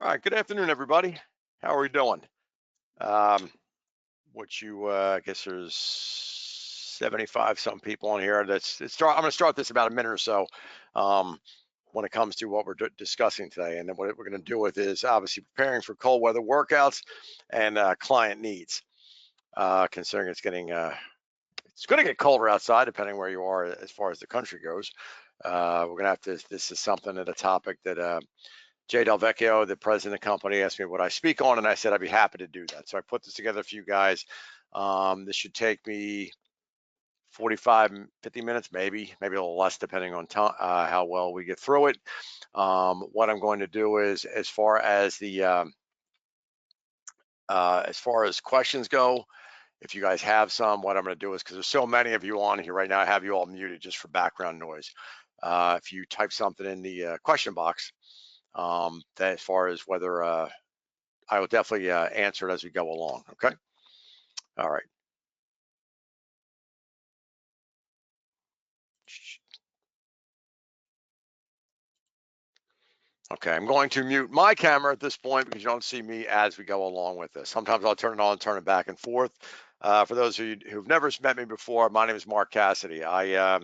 All right, good afternoon, everybody. How are we doing? Um, I guess there's 75 some people on here. I'm going to start this about a minute or so um, when it comes to what we're discussing today. And then what we're going to do with is obviously preparing for cold weather workouts and client needs, considering it's going to get colder outside, depending where you are as far as the country goes. We're going to have to, this is something that a topic that Jay Del Vecchio, the president of the company, asked me what I speak on, and I said I'd be happy to do that. So I put this together for you guys. This should take me 45, 50 minutes, maybe a little less, depending on how well we get through it. What I'm going to do is, as far as questions go, if you guys have some, what I'm going to do is, because there's so many of you on here right now, I have you all muted just for background noise. If you type something in the question box, that as far as whether I will definitely answer it as we go along. Okay. All right. Okay. I'm going to mute my camera at this point because you don't see me as we go along with this. Sometimes I'll turn it on and turn it back and forth. For those of you who've never met me before, my name is Mark Cassidy. I have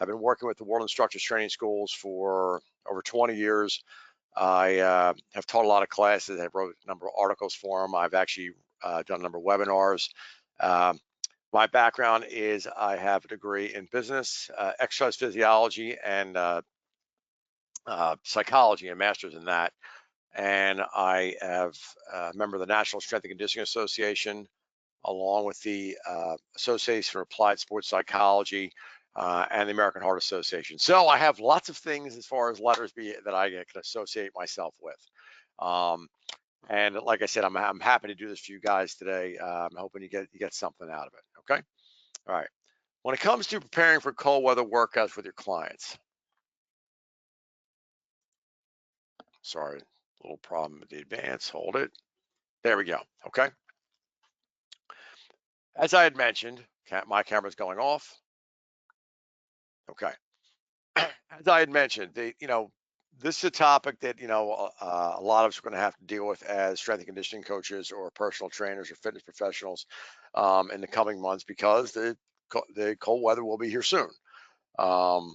been working with the World Instructors Training Schools for over 20 years. I have taught a lot of classes. I've wrote a number of articles for them. I've actually done a number of webinars. Um, My background is I have a degree in business, exercise physiology, and psychology, and master's in that. And I have a member of the National Strength and Conditioning Association, along with the Association for Applied Sports Psychology and the American Heart Association. So I have lots of things as far as letters be that I can associate myself with. Um, and like I said, I'm happy to do this for you guys today. I'm hoping you get something out of it. Okay. All right. When it comes to preparing for cold weather workouts with your clients, sorry, little problem with the advance. Hold it. There we go. Okay. As I had mentioned, my camera's going off. Okay. As I had mentioned, this is a topic that a lot of us are going to have to deal with as strength and conditioning coaches or personal trainers or fitness professionals in the coming months because the cold weather will be here soon. Um,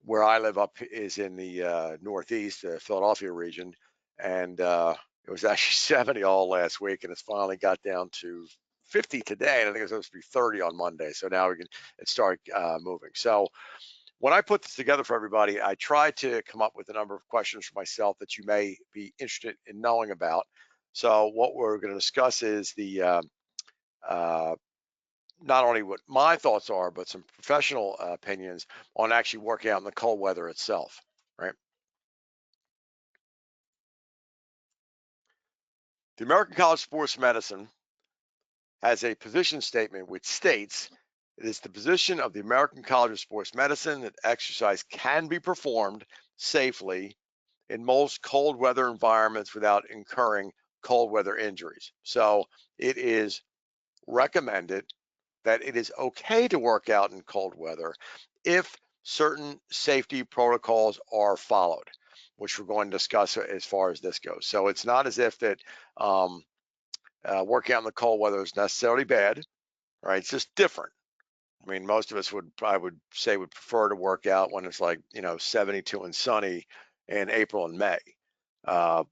where I live up is in the Northeast, Philadelphia region, and it was actually 70 all last week, and it's finally got down to 50 today, and I think it's supposed to be 30 on Monday. So now it started moving. So when I put this together for everybody, I tried to come up with a number of questions for myself that you may be interested in knowing about. So what we're going to discuss is the uh, not only what my thoughts are, but some professional opinions on actually working out in the cold weather itself, right? The American College of Sports Medicine has a position statement which states it is the position of the American College of Sports Medicine that exercise can be performed safely in most cold weather environments without incurring cold weather injuries. So it is recommended that it is okay to work out in cold weather if certain safety protocols are followed, which we're going to discuss as far as this goes. So it's not as if that working out in the cold weather is necessarily bad, right? It's just different. I mean, most of us I would say, would prefer to work out when it's like 72 and sunny in April and May. Uh,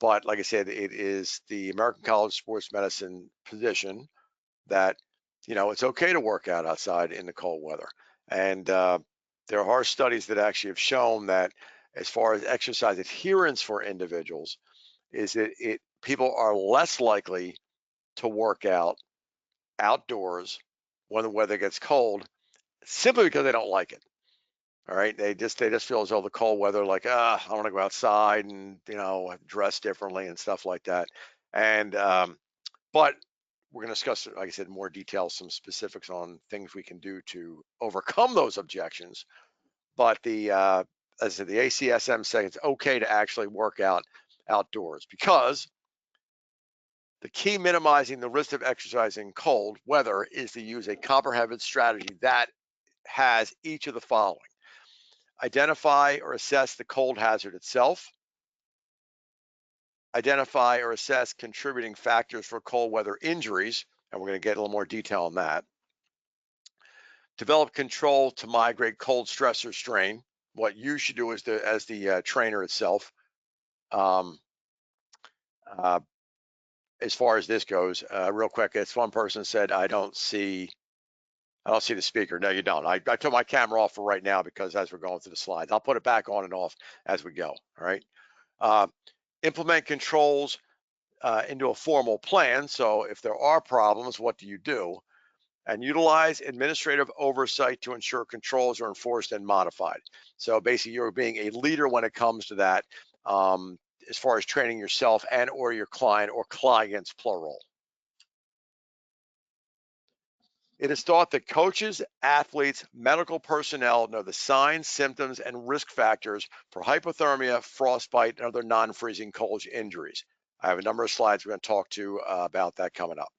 but like I said, it is the American College of Sports Medicine position that it's okay to work out outside in the cold weather. And there are studies that actually have shown that as far as exercise adherence for individuals, is that it people are less likely to work out outdoors when the weather gets cold simply because they don't like it. All right. They just feel as though the cold weather, like, I want to go outside and, dress differently and stuff like that. And but we're going to discuss, like I said, in more detail, some specifics on things we can do to overcome those objections. But as I said, the ACSM says it's okay to actually work out outdoors because the key minimizing the risk of exercising cold weather is to use a comprehensive strategy that has each of the following: identify or assess the cold hazard itself, identify or assess contributing factors for cold weather injuries, and we're going to get a little more detail on that. Develop control to migrate cold stress or strain. What you should do as the trainer itself. Um, uh, as far as this goes, real quick, it's one person said, I don't see the speaker. No, you don't. I took my camera off for right now because as we're going through the slides, I'll put it back on and off as we go. All right. Uh, implement controls into a formal plan. So if there are problems, what do you do? And utilize administrative oversight to ensure controls are enforced and modified. So basically, you're being a leader when it comes to that, as far as training yourself and or your client or clients, plural. It is thought that coaches, athletes, medical personnel know the signs, symptoms, and risk factors for hypothermia, frostbite, and other non-freezing cold injuries. I have a number of slides we're going to talk to about that coming up.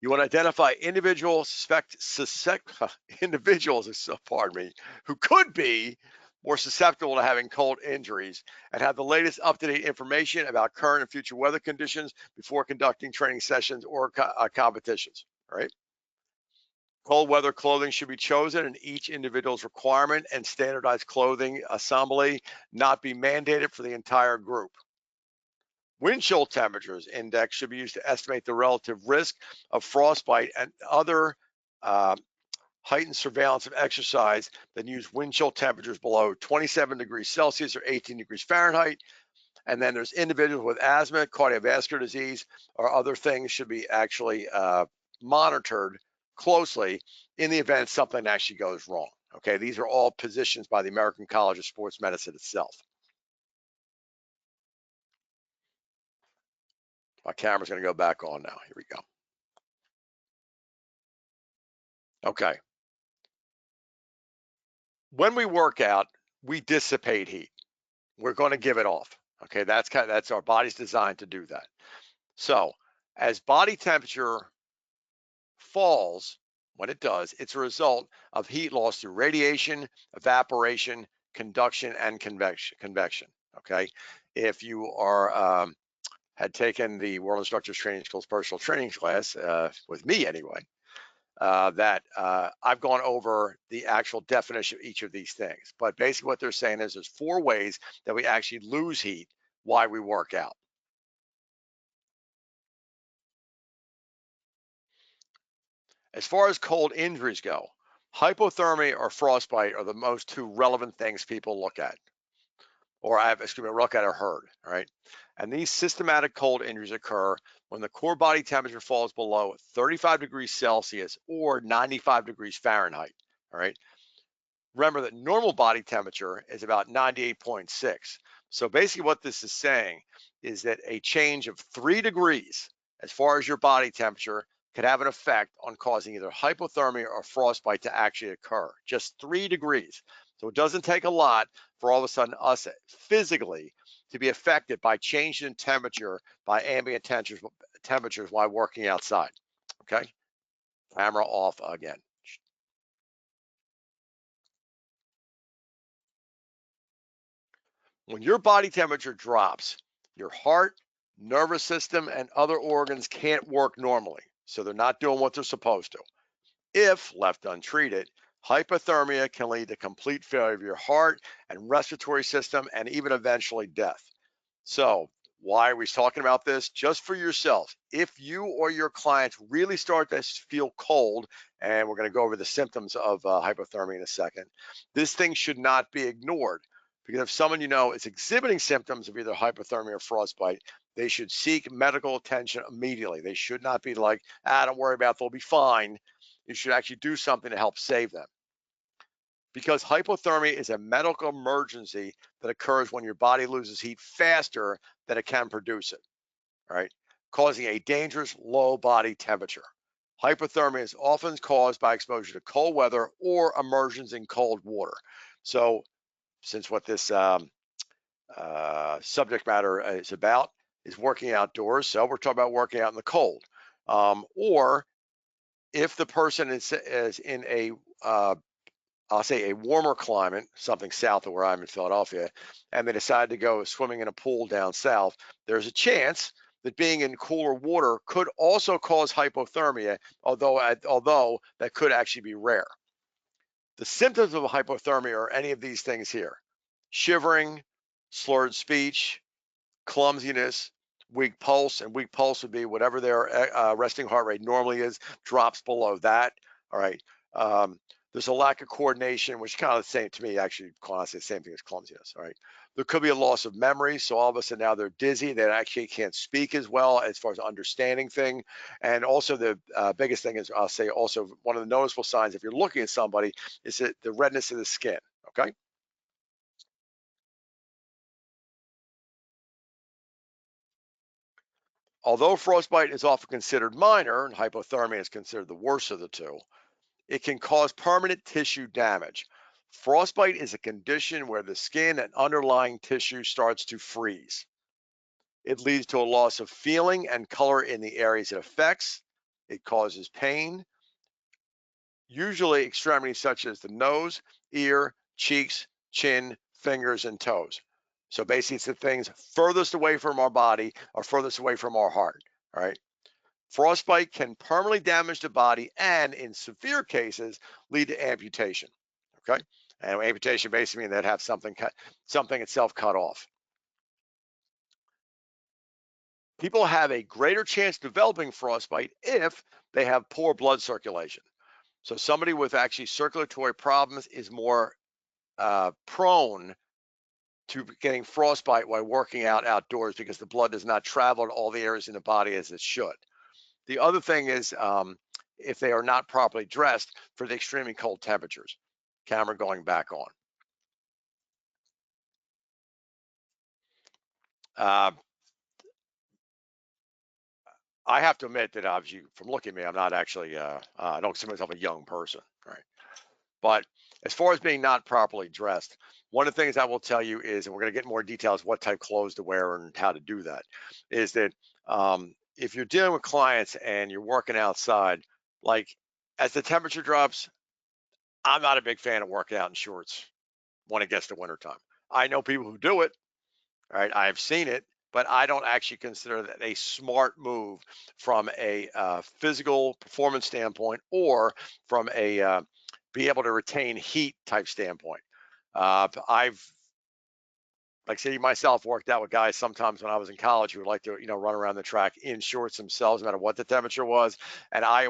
You want to identify individuals, individuals, pardon me, who could be more susceptible to having cold injuries and have the latest up-to-date information about current and future weather conditions before conducting training sessions or competitions, right? Cold weather clothing should be chosen in each individual's requirement, and standardized clothing assembly not be mandated for the entire group. Wind chill temperatures index should be used to estimate the relative risk of frostbite and other uh, heightened surveillance of exercise that use wind chill temperatures below 27 degrees Celsius or 18 degrees Fahrenheit. And then there's individuals with asthma, cardiovascular disease, or other things should be actually monitored closely in the event something actually goes wrong. Okay, these are all positions by the American College of Sports Medicine itself. My camera's going to go back on now. Here we go. Okay. When we work out, we dissipate heat. We're going to give it off. Okay, that's our body's designed to do that. So, as body temperature falls, when it does, it's a result of heat loss through radiation, evaporation, conduction, and convection. Okay, if you are had taken the World Instructors Training School's personal training class with me anyway, that I've gone over the actual definition of each of these things. But basically what they're saying is there's 4 ways that we actually lose heat while we work out. As far as cold injuries go, hypothermia or frostbite are the most 2 relevant things people look at, or look at or heard, all right? And these systematic cold injuries occur when the core body temperature falls below 35 degrees Celsius or 95 degrees Fahrenheit, all right? Remember that normal body temperature is about 98.6. So basically what this is saying is that a change of 3 degrees as far as your body temperature could have an effect on causing either hypothermia or frostbite to actually occur. Just 3 degrees. So it doesn't take a lot for all of a sudden us physically to be affected by changes in temperature by ambient temperatures while working outside. Okay, camera off again. When your body temperature drops, your heart, nervous system, and other organs can't work normally. So they're not doing what they're supposed to. If left untreated, hypothermia can lead to complete failure of your heart and respiratory system and even eventually death. So, why are we talking about this? Just for yourself. If you or your clients really start to feel cold, and we're going to go over the symptoms of hypothermia in a second, this thing should not be ignored. Because if someone you know is exhibiting symptoms of either hypothermia or frostbite, they should seek medical attention immediately. They should not be like, don't worry about it, they'll be fine. You should actually do something to help save them. Because hypothermia is a medical emergency that occurs when your body loses heat faster than it can produce it, right? Causing a dangerous low body temperature. Hypothermia is often caused by exposure to cold weather or immersions in cold water. So, since what this subject matter is about is working outdoors, so we're talking about working out in the cold. Or if the person is in a I'll say a warmer climate, something south of where I'm in Philadelphia, and they decide to go swimming in a pool down south, there's a chance that being in cooler water could also cause hypothermia, although that could actually be rare. The symptoms of hypothermia are any of these things here: shivering, slurred speech, clumsiness, weak pulse, and weak pulse would be whatever their resting heart rate normally is, drops below that. All right. There's a lack of coordination, which is kind of the same to me, actually, honestly, the same thing as clumsiness. All right. There could be a loss of memory. So all of a sudden now they're dizzy. They actually can't speak as well as far as understanding thing. And also the biggest thing is, I'll say also one of the noticeable signs if you're looking at somebody is that the redness of the skin. Okay. Although frostbite is often considered minor and hypothermia is considered the worst of the two, it can cause permanent tissue damage. Frostbite is a condition where the skin and underlying tissue starts to freeze. It leads to a loss of feeling and color in the areas it affects. It causes pain, usually extremities such as the nose, ear, cheeks, chin, fingers, and toes. So basically, it's the things furthest away from our body or furthest away from our heart. All right. Frostbite can permanently damage the body and, in severe cases, lead to amputation. Okay, and amputation basically means they'd have something itself cut off. People have a greater chance of developing frostbite if they have poor blood circulation. So somebody with actually circulatory problems is more prone to getting frostbite while working out outdoors because the blood does not travel to all the areas in the body as it should. The other thing is if they are not properly dressed for the extremely cold temperatures. Camera going back on. Uh, I have to admit that obviously from looking at me, I'm not actually, I don't consider myself a young person, right? But as far as being not properly dressed, one of the things I will tell you is, and we're going to get more details what type of clothes to wear and how to do that, is that if you're dealing with clients and you're working outside, like as the temperature drops, I'm not a big fan of working out in shorts when it gets to wintertime. I know people who do it, right? I've seen it, but I don't actually consider that a smart move from a physical performance standpoint or from a be able to retain heat type standpoint. I've like say myself worked out with guys sometimes when I was in college who would like to run around the track in shorts themselves no matter what the temperature was, and I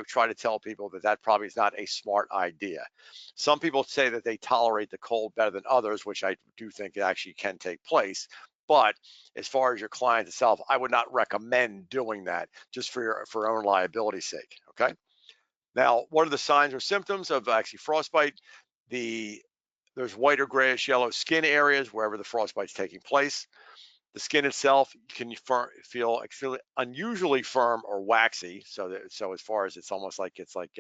try to tell people that that probably is not a smart idea. Some people say that they tolerate the cold better than others, which I do think it actually can take place, but as far as your client itself, I would not recommend doing that just for your own liability sake. Okay. Now, what are the signs or symptoms of actually frostbite? The There's white or grayish yellow skin areas wherever the frostbite's taking place. The skin itself can feel unusually firm or waxy. So as far as it's almost like it's like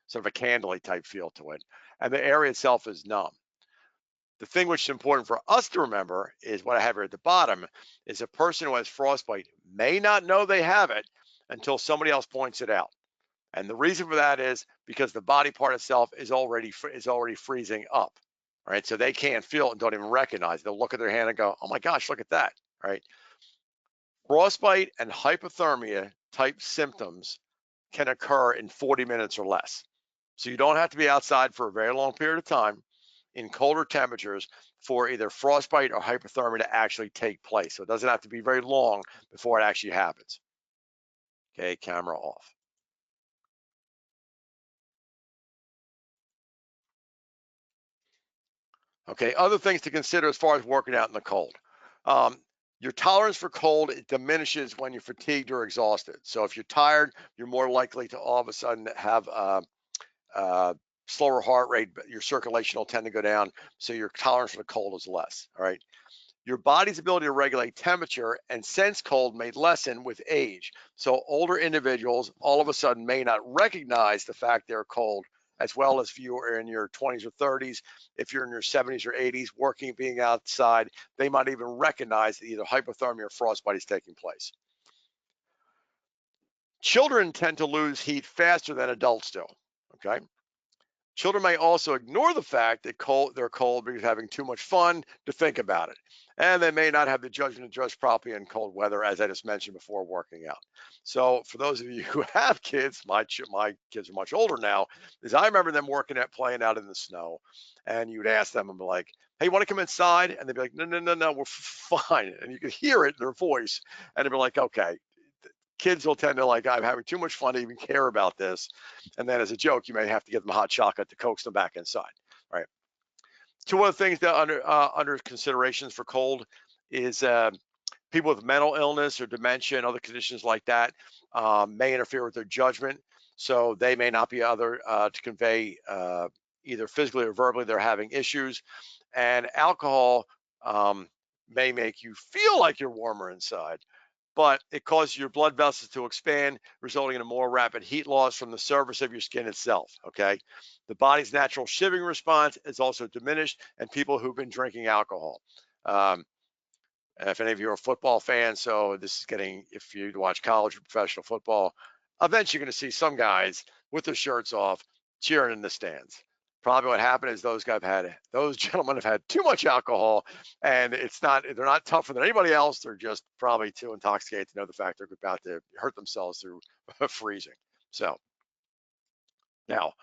sort of a candly type feel to it, and the area itself is numb. The thing which is important for us to remember is what I have here at the bottom is a person who has frostbite may not know they have it until somebody else points it out. And the reason for that is because the body part itself is already freezing up. All right. So they can't feel it and don't even recognize it. They'll look at their hand and go, oh my gosh, look at that. All right. Frostbite and hypothermia type symptoms can occur in 40 minutes or less. So you don't have to be outside for a very long period of time in colder temperatures for either frostbite or hypothermia to actually take place. So it doesn't have to be very long before it actually happens. Okay, camera off. Okay, other things to consider as far as working out in the cold. Um, your tolerance for cold it diminishes when you're fatigued or exhausted. So if you're tired, you're more likely to all of a sudden have a slower heart rate, but your circulation will tend to go down. So your tolerance for the cold is less. All right. Your body's ability to regulate temperature and sense cold may lessen with age. So older individuals all of a sudden may not recognize the fact they're cold as well as if you are in your 20s or 30s. If you're in your 70s or 80s working, being outside, they might even recognize that either hypothermia or frostbite is taking place. Children tend to lose heat faster than adults do. Okay. Children may also ignore the fact that they're cold because having too much fun to think about it. And they may not have the judgment to dress properly in cold weather, as I just mentioned before, working out. So for those of you who have kids, my kids are much older now, is I remember them working at playing out in the snow, and you'd ask them and be like, "Hey, you want to come inside?" And they'd be like, "No, no, no, no, we're fine." And you could hear it in their voice, and they'd be like, "Okay." Kids will tend to like, I'm having too much fun to even care about this. And then as a joke, you may have to give them hot chocolate to coax them back inside. Right. Two other things that under considerations for cold is people with mental illness or dementia and other conditions like that may interfere with their judgment. So they may not be other to convey either physically or verbally they're having issues. And alcohol um, may make you feel like you're warmer inside, but it causes your blood vessels to expand, resulting in a more rapid heat loss from the surface of your skin itself. Okay. The body's natural shivering response is also diminished, and people who've been drinking alcohol. Um, if any of you are football fans, so this is getting, if you watch college or professional football, eventually you're going to see some guys with their shirts off cheering in the stands. Probably what happened is those gentlemen have had too much alcohol, and they're not tougher than anybody else. They're just probably too intoxicated to know the fact they're about to hurt themselves through freezing. So now,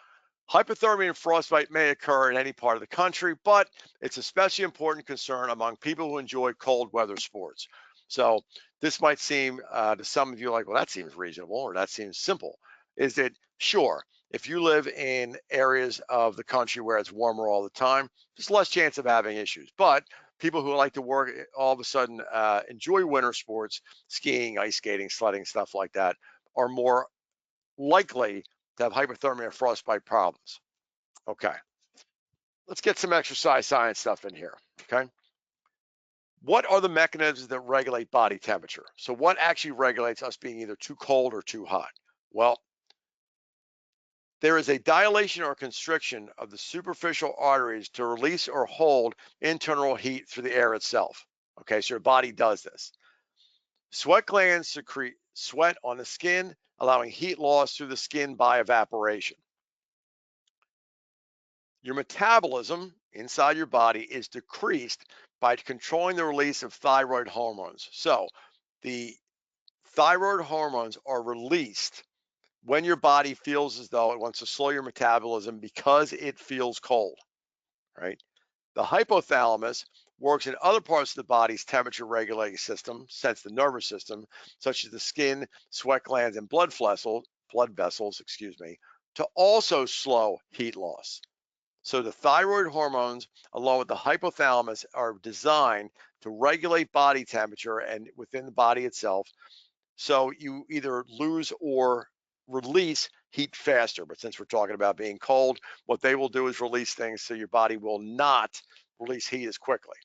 hypothermia and frostbite may occur in any part of the country, but it's especially important concern among people who enjoy cold weather sports. So this might seem to some of you like, well, that seems reasonable or that seems simple. Is it sure? If you live in areas of the country where it's warmer all the time, there's less chance of having issues. But people who like to work all of a sudden enjoy winter sports, skiing, ice skating, sledding, stuff like that, are more likely to have hypothermia and frostbite problems. Okay, let's get some exercise science stuff in here. Okay, what are the mechanisms that regulate body temperature? So, what actually regulates us being either too cold or too hot? Well, there is a dilation or constriction of the superficial arteries to release or hold internal heat through the air itself. Okay, so your body does this. Sweat glands secrete sweat on the skin, allowing heat loss through the skin by evaporation. Your metabolism inside your body is decreased by controlling the release of thyroid hormones. So, the thyroid hormones are released when your body feels as though it wants to slow your metabolism because it feels cold, right? The hypothalamus works in other parts of the body's temperature regulating system, since the nervous system, such as the skin, sweat glands, and blood vessels, to also slow heat loss. So the thyroid hormones, along with the hypothalamus, are designed to regulate body temperature and within the body itself. So you either lose or release heat faster. But since we're talking about being cold, what they will do is release things so your body will not release heat as quickly.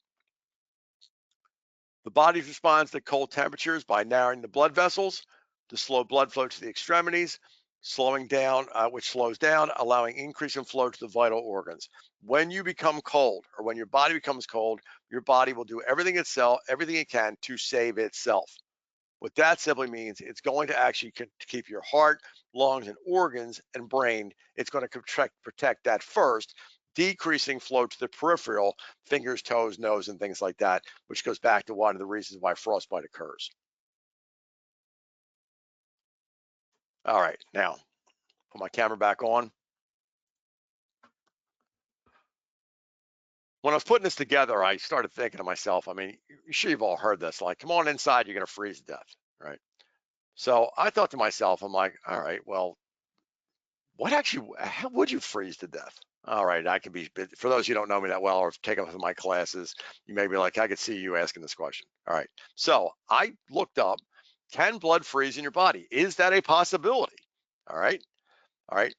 The body responds to cold temperatures by narrowing the blood vessels to slow blood flow to the extremities, slowing down, which slows down, allowing increase in flow to the vital organs. When you become cold, or when your body becomes cold, your body will do everything it can to save itself. What that simply means, it's going to actually keep your heart, lungs, and organs and brain. It's going to protect that first, decreasing flow to the peripheral, fingers, toes, nose, and things like that, which goes back to one of the reasons why frostbite occurs. All right, now put my camera back on. When I was putting this together, I started thinking to myself, I mean, you sure you've all heard this, like, come on inside, you're going to freeze to death, right? So I thought to myself, I'm like, all right, well, how would you freeze to death? All right, I can be, for those who don't know me that well or have taken some of my classes, you may be like, I could see you asking this question. All right, so I looked up, can blood freeze in your body? Is that a possibility? All right, all right.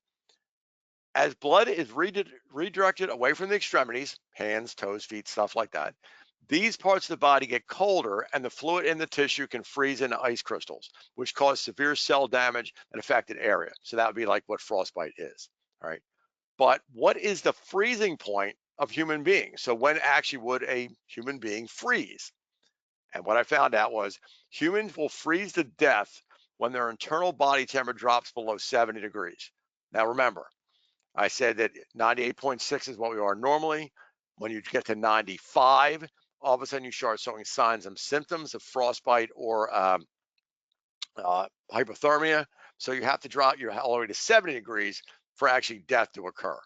As blood is redirected away from the extremities, hands, toes, feet, stuff like that, these parts of the body get colder and the fluid in the tissue can freeze into ice crystals, which cause severe cell damage in affected area. So that would be like what frostbite is. All right. But what is the freezing point of human beings? So when actually would a human being freeze? And what I found out was humans will freeze to death when their internal body temperature drops below 70 degrees. Now remember, I said that 98.6 is what we are normally. When you get to 95, all of a sudden you start showing signs and symptoms of frostbite or hypothermia. So you have to drop your all the way to 70 degrees for actually death to occur.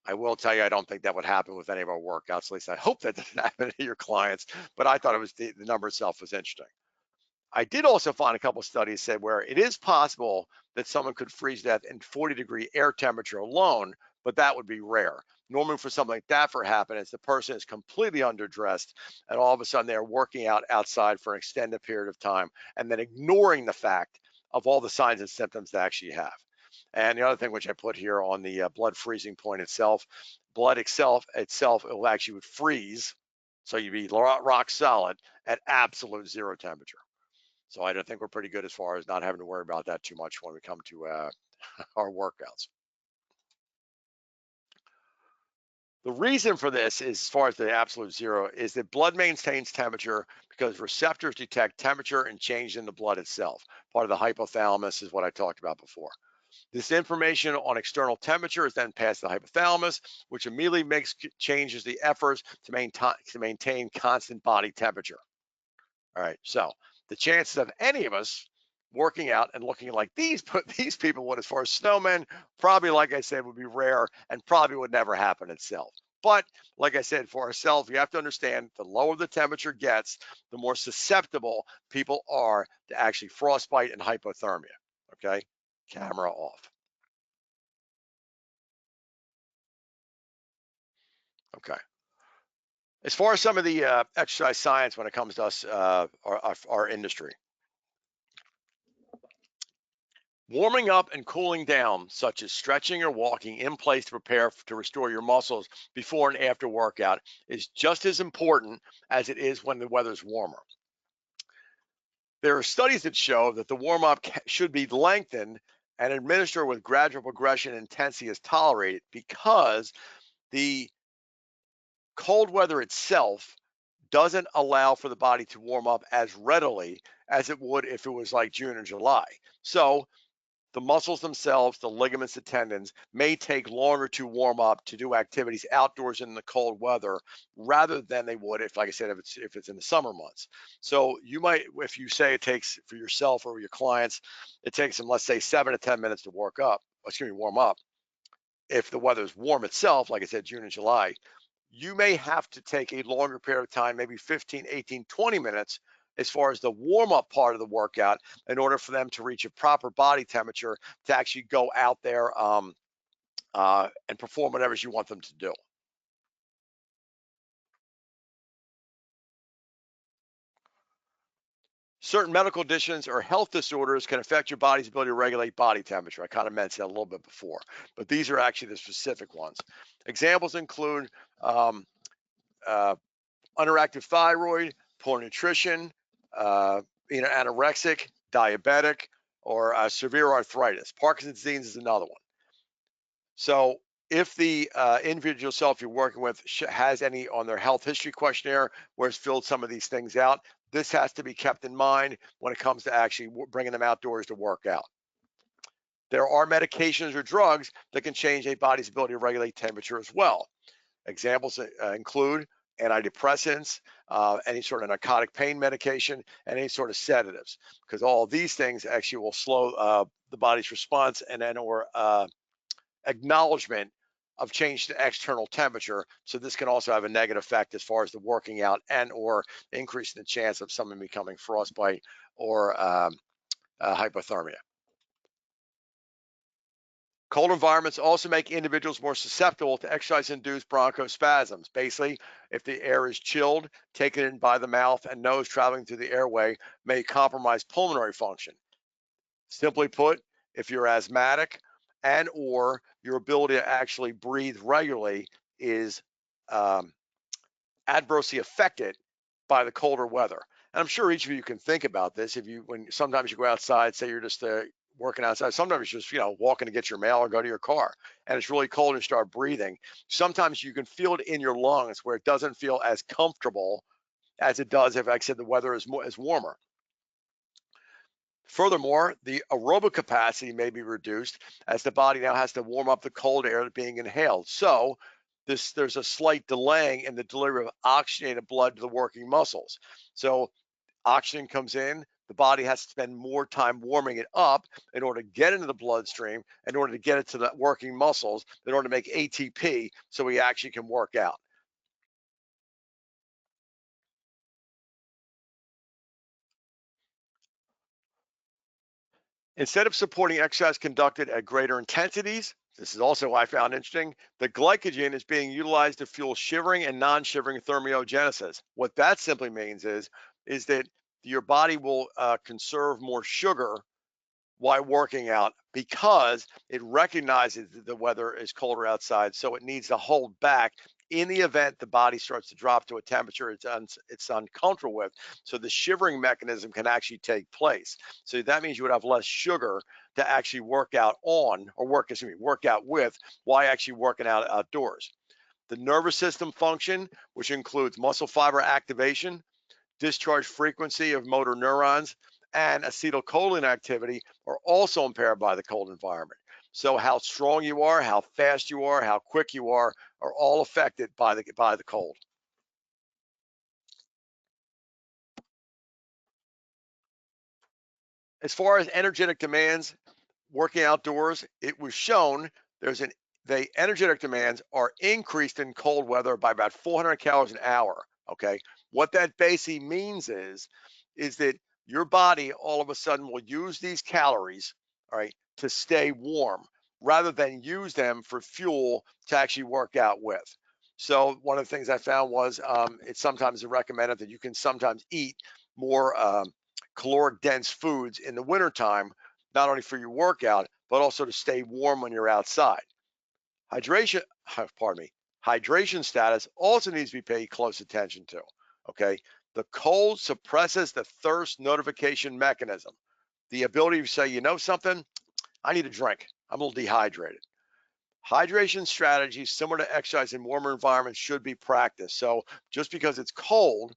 I will tell you, I don't think that would happen with any of our workouts. At least I hope that doesn't happen to your clients. But I thought it was the number itself was interesting. I did also find a couple of studies said where it is possible that someone could freeze to death in 40-degree air temperature alone, but that would be rare. Normally, for something like that for happen, is the person is completely underdressed, and all of a sudden they're working out outside for an extended period of time, and then ignoring the fact of all the signs and symptoms they actually have. And the other thing which I put here on the blood freezing point itself, blood itself it will actually would freeze, so you'd be rock solid at absolute zero temperature. So I don't think we're pretty good as far as not having to worry about that too much when we come to our workouts. The reason for this is, as far as the absolute zero, is that blood maintains temperature because receptors detect temperature and change in the blood itself. Part of the hypothalamus is what I talked about before. This information on external temperature is then passed to the hypothalamus, which immediately changes the efforts to maintain constant body temperature. All right. So the chances of any of us working out and looking like these people would, as far as snowmen, probably, like I said, would be rare and probably would never happen itself. But like I said, for ourselves, we have to understand the lower the temperature gets, the more susceptible people are to actually frostbite and hypothermia. Okay. Camera off. Okay. As far as some of the exercise science when it comes to us, our industry, warming up and cooling down, such as stretching or walking in place to prepare to restore your muscles before and after workout, is just as important as it is when the weather's warmer. There are studies that show that the warm up should be lengthened and administered with gradual progression and intensity as tolerated because the cold weather itself doesn't allow for the body to warm up as readily as it would if it was like June or July. So the muscles themselves, the ligaments, the tendons may take longer to warm up to do activities outdoors in the cold weather rather than they would if, like I said, if it's in the summer months. So you might, if you say it takes for yourself or your clients, it takes them, let's say, 7 to 10 minutes to warm up. If the weather's warm itself, like I said, June and July, you may have to take a longer period of time, maybe 15, 18, 20 minutes as far as the warm up part of the workout in order for them to reach a proper body temperature to actually go out there and perform whatever you want them to do. Certain medical conditions or health disorders can affect your body's ability to regulate body temperature. I kind of mentioned that a little bit before, but these are actually the specific ones. Examples include um, uh, underactive thyroid, poor nutrition, uh, anorexic, diabetic, or severe arthritis. Parkinson's disease is another one. So if the individual self you're working with has any on their health history questionnaire where it's filled some of these things out, this has to be kept in mind when it comes to actually bringing them outdoors to work out. There are medications or drugs that can change a body's ability to regulate temperature as well. Examples include antidepressants, any sort of narcotic pain medication, and any sort of sedatives, because all of these things actually will slow the body's response and then or acknowledgement of change to external temperature. So this can also have a negative effect as far as the working out and or increasing the chance of someone becoming frostbite or hypothermia. Cold environments also make individuals more susceptible to exercise-induced bronchospasms. Basically, if the air is chilled, taken in by the mouth and nose traveling through the airway may compromise pulmonary function. Simply put, if you're asthmatic and or your ability to actually breathe regularly is um, adversely affected by the colder weather. And I'm sure each of you can think about this. If you, when sometimes you go outside, say you're just working outside, sometimes you're just, walking to get your mail or go to your car and it's really cold and you start breathing. Sometimes you can feel it in your lungs where it doesn't feel as comfortable as it does if, like I said, the weather is warmer. Furthermore, the aerobic capacity may be reduced as the body now has to warm up the cold air that's being inhaled. So there's a slight delay in the delivery of oxygenated blood to the working muscles. So oxygen comes in, the body has to spend more time warming it up in order to get into the bloodstream, in order to get it to the working muscles, in order to make ATP so we actually can work out. Instead of supporting exercise conducted at greater intensities, this is also what I found interesting, the glycogen is being utilized to fuel shivering and non-shivering thermogenesis. What that simply means is that your body will conserve more sugar while working out because it recognizes that the weather is colder outside, so it needs to hold back in the event the body starts to drop to a temperature it's uncomfortable with. So the shivering mechanism can actually take place. So that means you would have less sugar to actually work out on or work out with while actually working out outdoors. The nervous system function, which includes muscle fiber activation, discharge frequency of motor neurons, and acetylcholine activity are also impaired by the cold environment. So how strong you are, how fast you are, how quick you are all affected by the cold. As far as energetic demands, working outdoors, it was shown there's an the energetic demands are increased in cold weather by about 400 calories an hour. Okay, what that basically means is that your body all of a sudden will use these calories, all right, to stay warm rather than use them for fuel to actually work out with. So one of the things I found was it's sometimes recommended that you can sometimes eat more caloric dense foods in the wintertime, not only for your workout, but also to stay warm when you're outside. Hydration, pardon me, hydration status also needs to be paid close attention to. Okay. The cold suppresses the thirst notification mechanism, the ability to say, you know something, I need a drink. I'm a little dehydrated. Hydration strategies similar to exercise in warmer environments should be practiced. So just because it's cold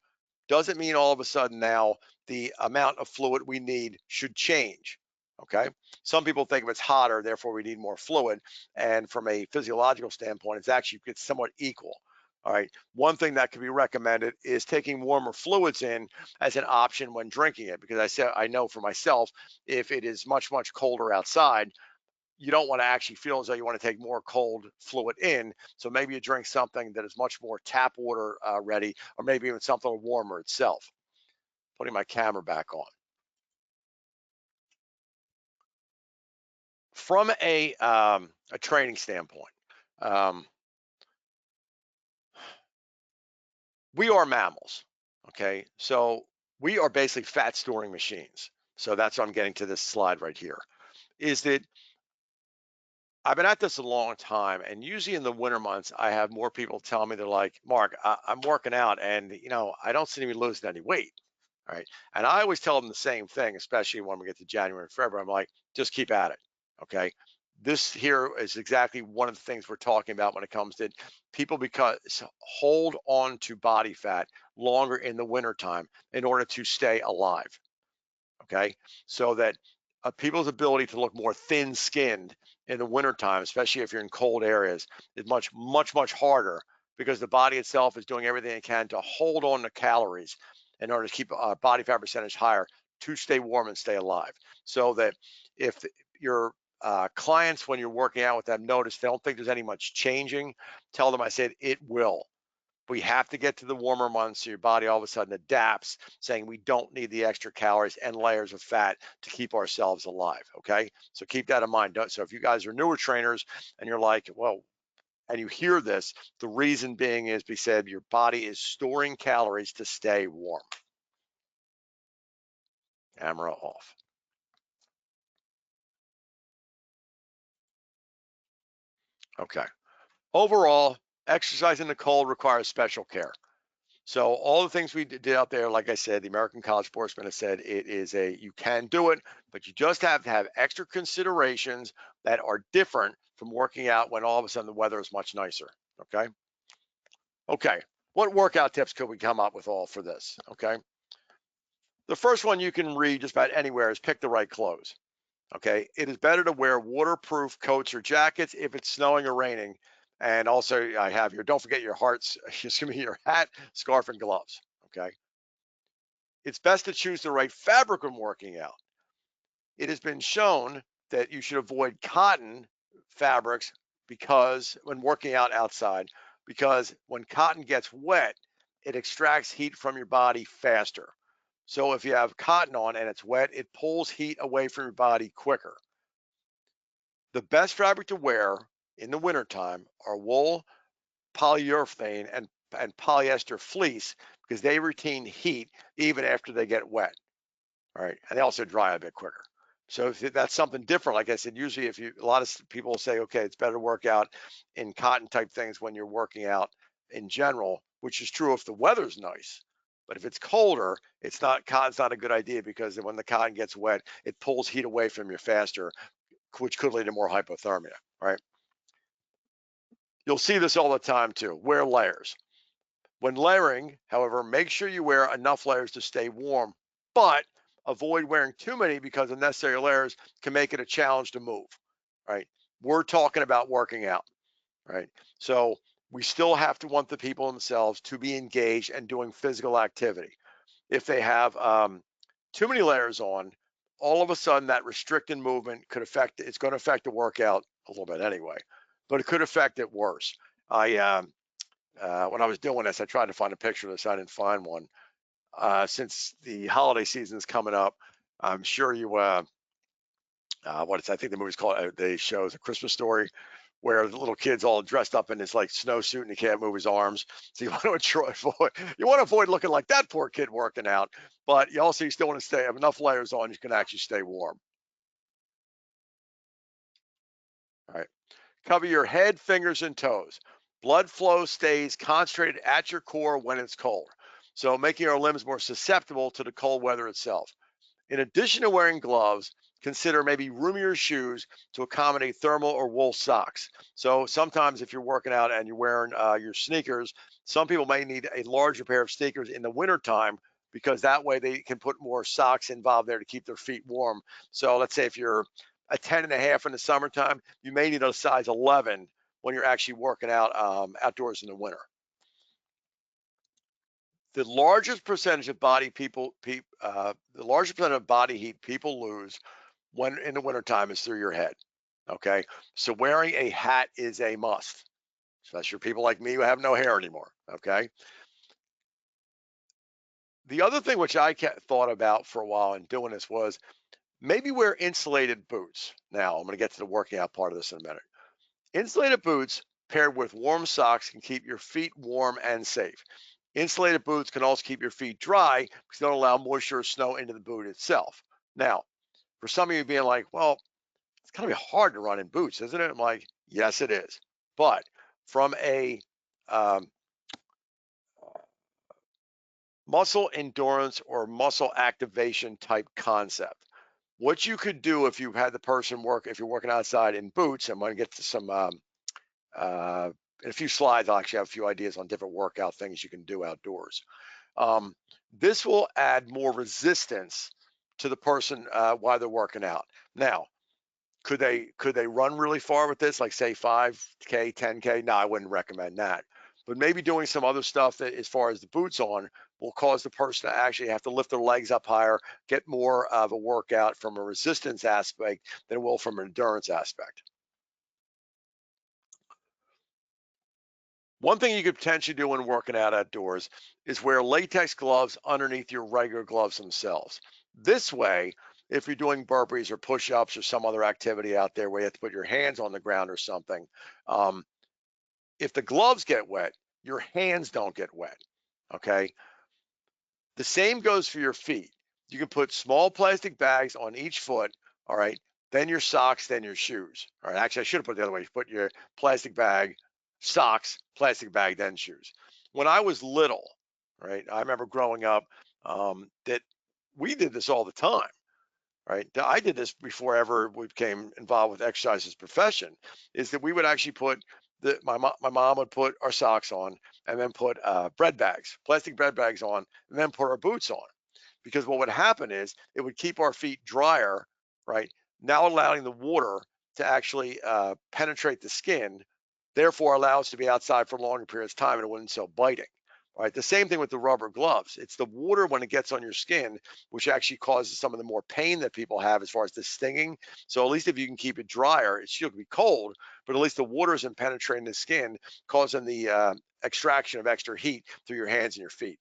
doesn't mean all of a sudden now the amount of fluid we need should change. Okay. Some people think if it's hotter, therefore we need more fluid. And from a physiological standpoint, it's somewhat equal. All right. One thing that could be recommended is taking warmer fluids in as an option when drinking it, because I know for myself, if it is much colder outside, you don't want to actually feel as though you want to take more cold fluid in. So maybe you drink something that is much more tap water ready, or maybe even something warmer itself. Putting my camera back on. From a training standpoint, um, we are mammals. Okay, so we are basically fat storing machines. So that's what I'm getting to this slide right here. Is that I've been at this a long time, and usually in the winter months, I have more people tell me they're like, "Mark, I'm working out, and I don't seem to be losing any weight." All right, and I always tell them the same thing, especially when we get to January and February. I'm like, "Just keep at it." Okay, this here is exactly one of the things we're talking about when it comes to people because hold on to body fat longer in the wintertime in order to stay alive. Okay, so that people's ability to look more thin skinned in the wintertime, especially if you're in cold areas, is much harder because the body itself is doing everything it can to hold on to calories in order to keep body fat percentage higher to stay warm and stay alive. So that if your clients, when you're working out with them, notice they don't think there's any much changing, tell them I said it will. We have to get to the warmer months so your body all of a sudden adapts, saying we don't need the extra calories and layers of fat to keep ourselves alive. Okay. So keep that in mind. So if you guys are newer trainers and you're like, well, and you hear this, the reason being is we said your body is storing calories to stay warm. Camera off. Okay. Overall, exercise in the cold requires special care. So all the things we did out there, like I said, the American College Sportsman has said you can do it, but you just have to have extra considerations that are different from working out when all of a sudden the weather is much nicer. Okay. Okay. What workout tips could we come up with all for this? Okay. The first one you can read just about anywhere is pick the right clothes. Okay. It is better to wear waterproof coats or jackets if it's snowing or raining. And also, I have your, don't forget your hearts, excuse me, your hat, scarf, and gloves. Okay. It's best to choose the right fabric when working out. It has been shown that you should avoid cotton fabrics because when working out outside, because when cotton gets wet, it extracts heat from your body faster. So if you have cotton on and it's wet, it pulls heat away from your body quicker. The best fabric to wear in the wintertime are wool, polyurethane, and polyester fleece because they retain heat even after they get wet. All right. And they also dry a bit quicker. So if that's something different, like I said, usually if you, a lot of people say, okay, it's better to work out in cotton type things when you're working out in general, which is true if the weather's nice. But if it's colder, it's not, cotton's not a good idea because when the cotton gets wet, it pulls heat away from you faster, which could lead to more hypothermia, right? You'll see this all the time too. Wear layers. When layering, however, make sure you wear enough layers to stay warm, but avoid wearing too many because unnecessary layers can make it a challenge to move, right? We're talking about working out, right? So we still have to want the people themselves to be engaged and doing physical activity. If they have too many layers on, all of a sudden that restricted movement could affect, it's going to affect the workout a little bit anyway, but it could affect it worse. When I was doing this, I tried to find a picture of this. I didn't find one. Since the holiday season is coming up, I'm sure you, I think the movie's called, the show's A Christmas Story, where the little kid's all dressed up in this like snowsuit and he can't move his arms. So you want to avoid, looking like that poor kid working out, but you still want to have enough layers on you can actually stay warm. All right. Cover your head, fingers, and toes. Blood flow stays concentrated at your core when it's cold, so making our limbs more susceptible to the cold weather itself. In addition to wearing gloves, consider maybe roomier shoes to accommodate thermal or wool socks. So sometimes if you're working out and you're wearing your sneakers, some people may need a larger pair of sneakers in the wintertime because that way they can put more socks involved there to keep their feet warm. So let's say if you're a 10 and a half in the summertime, you may need a size 11 when you're actually working out outdoors in the winter. The largest percentage of the largest percentage of body heat people lose when in the wintertime is through your head. Okay. So wearing a hat is a must, especially for people like me who have no hair anymore. Okay. The other thing which I thought about for a while in doing this was maybe wear insulated boots. Now, I'm going to get to the working out part of this in a minute. Insulated boots paired with warm socks can keep your feet warm and safe. Insulated boots can also keep your feet dry because they don't allow moisture or snow into the boot itself. Now, for some of you being like, well, it's going to be hard to run in boots, isn't it? I'm like, yes, it is. But from a um, muscle endurance or muscle activation type concept, what you could do if you had the person work, if you're working outside in boots, I'm going to get to some, uh, in a few slides, I'll actually have a few ideas on different workout things you can do outdoors. Um, this will add more resistance to the person while they're working out. Now, could they run really far with this, like say 5K, 10K? No, I wouldn't recommend that. But maybe doing some other stuff that, as far as the boots on, will cause the person to actually have to lift their legs up higher, get more of a workout from a resistance aspect than it will from an endurance aspect. One thing you could potentially do when working out outdoors is wear latex gloves underneath your regular gloves themselves. This way, if you're doing burpees or push-ups or some other activity out there where you have to put your hands on the ground or something, um, if the gloves get wet, your hands don't get wet. Okay. The same goes for your feet. You can put small plastic bags on each foot. All right. Then your socks, then your shoes. All right. Actually, I should have put it the other way. You put your plastic bag, socks, plastic bag, then shoes. When I was little, right, I remember growing up that we did this all the time, right? I did this before ever we became involved with exercise as a profession, is that we would actually put my mom would put our socks on and then put bread bags, plastic bread bags on, and then put our boots on because what would happen is it would keep our feet drier, right? Now allowing the water to actually penetrate the skin, therefore allow us to be outside for longer periods of time and it wouldn't so biting. Right. The same thing with the rubber gloves. It's the water when it gets on your skin, which actually causes some of the more pain that people have as far as the stinging. So at least if you can keep it drier, it should be cold, but at least the water isn't penetrating the skin, causing the extraction of extra heat through your hands and your feet.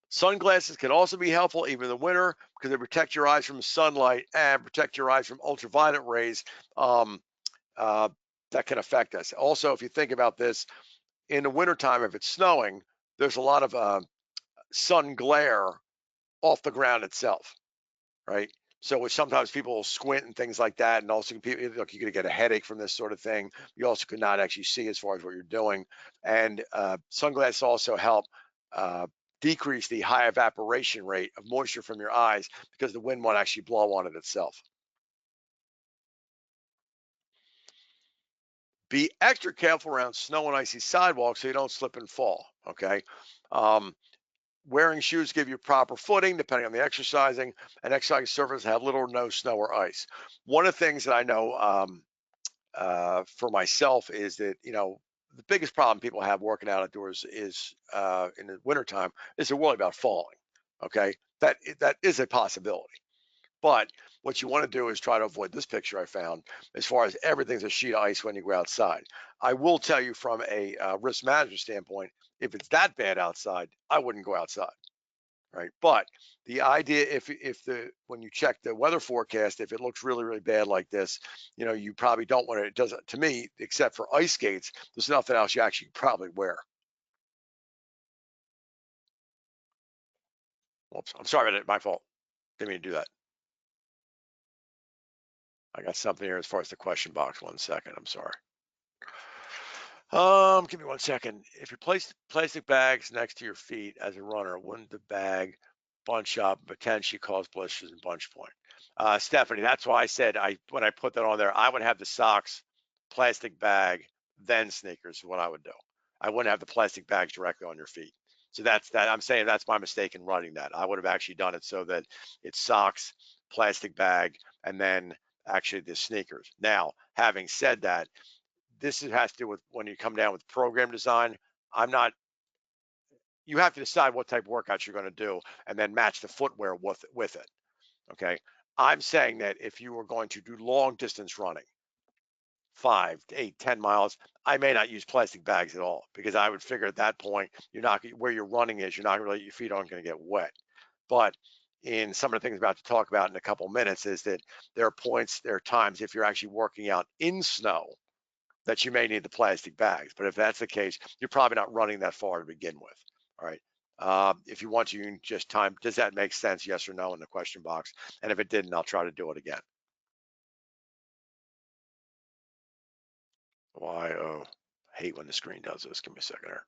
Sunglasses can also be helpful even in the winter because they protect your eyes from sunlight and protect your eyes from ultraviolet rays um, uh, that can affect us. Also, if you think about this, in the wintertime, if it's snowing, there's a lot of sun glare off the ground itself, right? So which sometimes people will squint and things like that, and also people look, you're going to get a headache from this sort of thing. You also could not actually see as far as what you're doing, and sunglasses also help uh, decrease the high evaporation rate of moisture from your eyes because the wind won't actually blow on it itself. Be extra careful around snow and icy sidewalks so you don't slip and fall. Okay. Um, Wearing shoes give you proper footing depending on the exercising, and exercise surfaces have little or no snow or ice. One of the things that I know for myself is that, the biggest problem people have working out outdoors is in the wintertime is they're worried about falling. Okay. That is a possibility. But what you want to do is try to avoid this picture I found as far as everything's a sheet of ice when you go outside. I will tell you from a risk management standpoint, if it's that bad outside, I wouldn't go outside. Right. But the idea, if the when you check the weather forecast, if it looks really, really bad like this, you probably don't want to, it doesn't, to me, except for ice skates, there's nothing else you actually probably wear. Whoops. I'm sorry, my fault. Didn't mean to do that. I got something here as far as the question box. 1 second. I'm sorry. Give me 1 second. If you place plastic bags next to your feet as a runner, wouldn't the bag bunch up and potentially cause blisters and bunch point? Stephanie, that's why I said when I put that on there, I would have the socks, plastic bag, then sneakers is what I would do. I wouldn't have the plastic bags directly on your feet. So that's that. I'm saying that's my mistake in running that. I would have actually done it so that it's socks, plastic bag, and then actually the sneakers. Now, having said that, has to do with when you come down with program design. I'm not, you have to decide what type of workouts you're going to do and then match the footwear with it. Okay. I'm saying that if you were going to do long distance running, 5 to 8, 10 miles, I may not use plastic bags at all because I would figure at that point, you're not, where you're running is, you're not really, your feet aren't going to get wet. But in some of the things I'm about to talk about in a couple minutes is that there are times if you're actually working out in snow that you may need the plastic bags. But if that's the case, you're probably not running that far to begin with. All right. If you want to, you can just time, does that make sense? Yes or no in the question box. And if it didn't, I'll try to do it again. Why? Oh, I hate when the screen does this. Give me a second here.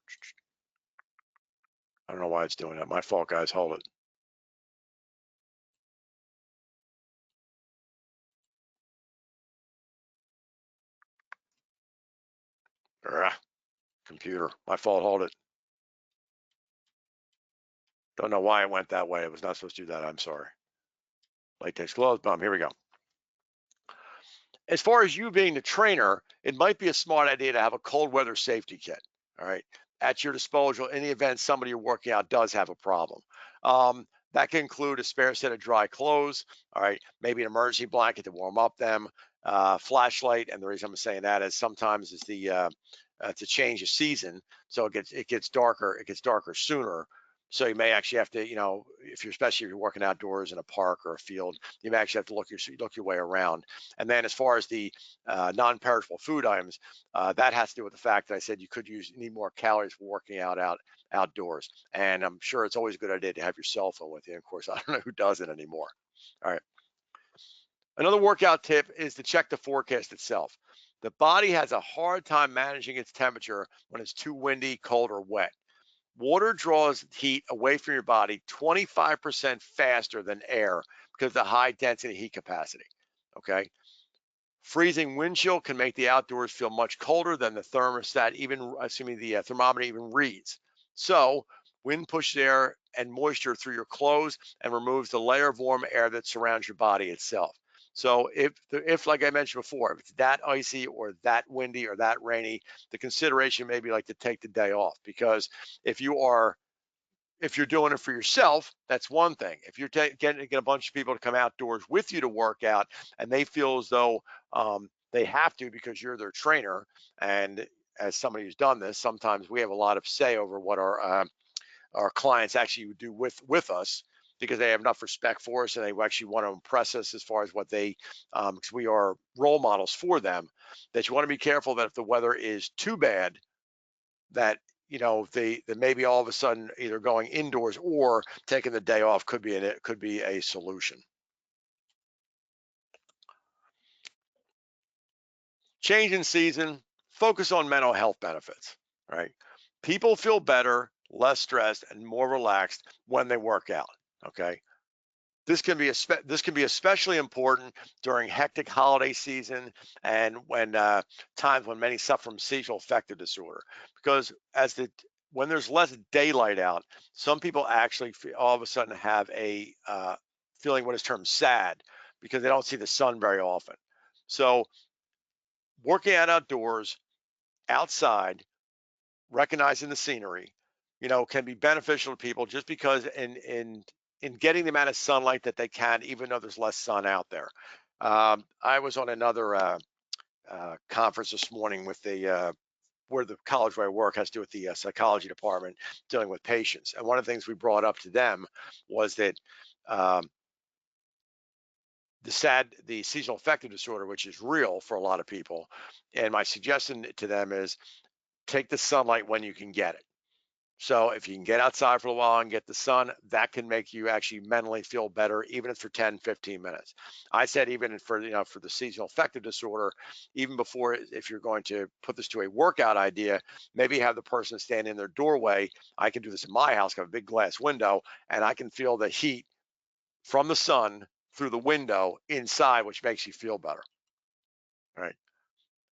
I don't know why it's doing that. My fault, guys. Hold it. Ugh, computer. My fault. Hold it. Don't know why it went that way. It was not supposed to do that. I'm sorry. Latex gloves. Boom. Here we go. As far as you being the trainer, it might be a smart idea to have a cold weather safety kit. All right, at your disposal in the event somebody you're working out does have a problem. That can include a spare set of dry clothes. All right, maybe an emergency blanket to warm up them, flashlight. And the reason I'm saying that is sometimes it's a change of season, so it gets darker. It gets darker sooner. So you may actually have to, if you're especially if you're working outdoors in a park or a field, you may actually have to look your way around. And then as far as the non-perishable food items, that has to do with the fact that I said need more calories for working outdoors. And I'm sure it's always a good idea to have your cell phone with you. Of course, I don't know who does it anymore. All right. Another workout tip is to check the forecast itself. The body has a hard time managing its temperature when it's too windy, cold, or wet. Water draws heat away from your body 25% faster than air because of the high density heat capacity. Okay. Freezing wind chill can make the outdoors feel much colder than the thermostat, even assuming the thermometer even reads. So, wind pushed air and moisture through your clothes and removes the layer of warm air that surrounds your body itself. So if like I mentioned before, if it's that icy or that windy or that rainy, the consideration may be like to take the day off, because if you are if you're doing it for yourself, that's one thing. If you're getting get a bunch of people to come outdoors with you to work out, and they feel as though they have to because you're their trainer, and as somebody who's done this, sometimes we have a lot of say over what our clients actually do with us, because they have enough respect for us and they actually want to impress us as far as what they because we are role models for them. That you want to be careful that if the weather is too bad, that they maybe all of a sudden either going indoors or taking the day off could be a solution. Change in season, focus on mental health benefits, right? People feel better, less stressed, and more relaxed when they work out. Okay. This can be especially important during hectic holiday season and when times when many suffer from seasonal affective disorder, because when there's less daylight out, some people actually all of a sudden have a feeling what is termed sad, because they don't see the sun very often. So working out outdoors, outside, recognizing the scenery, can be beneficial to people, just because in getting the amount of sunlight that they can, even though there's less sun out there. I was on another conference this morning with the where the college where I work has to do with the psychology department dealing with patients, and one of the things we brought up to them was that um, the seasonal affective disorder, which is real for a lot of people, and my suggestion to them is take the sunlight when you can get it. So if you can get outside for a while and get the sun, that can make you actually mentally feel better, even if it's for 10, 15 minutes. I said even for for the seasonal affective disorder, even before, if you're going to put this to a workout idea, maybe have the person stand in their doorway. I can do this in my house, I have a big glass window, and I can feel the heat from the sun through the window inside, which makes you feel better. Right.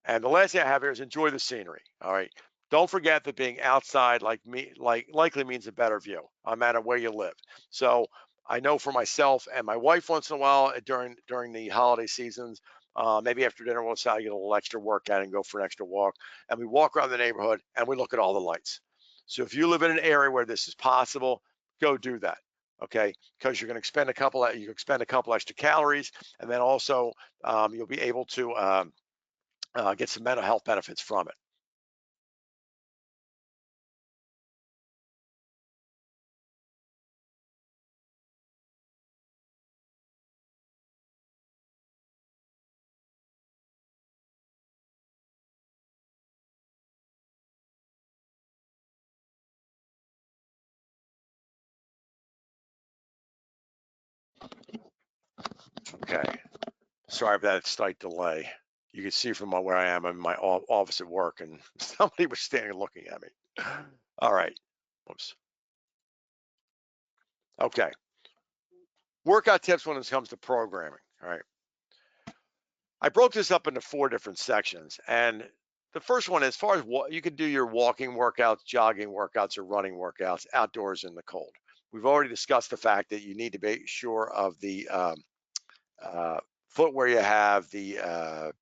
And the last thing I have here is enjoy the scenery. All right. Don't forget that being outside likely means a better view, no matter where you live. So I know for myself and my wife, once in a while during the holiday seasons, maybe after dinner we'll decide to get a little extra workout and go for an extra walk. And we walk around the neighborhood and we look at all the lights. So if you live in an area where this is possible, go do that. Okay, because you're going to expend a couple extra calories, and then also you'll be able to get some mental health benefits from it. Okay. Sorry for that slight delay. You can see from where I am in my office at work, and somebody was standing looking at me. All right. Whoops. Okay. Workout tips when it comes to programming. All right. I broke this up into four different sections. And the first one, as far as what you can do your walking workouts, jogging workouts, or running workouts outdoors in the cold. We've already discussed the fact that you need to be sure of the uh, footwear you have, the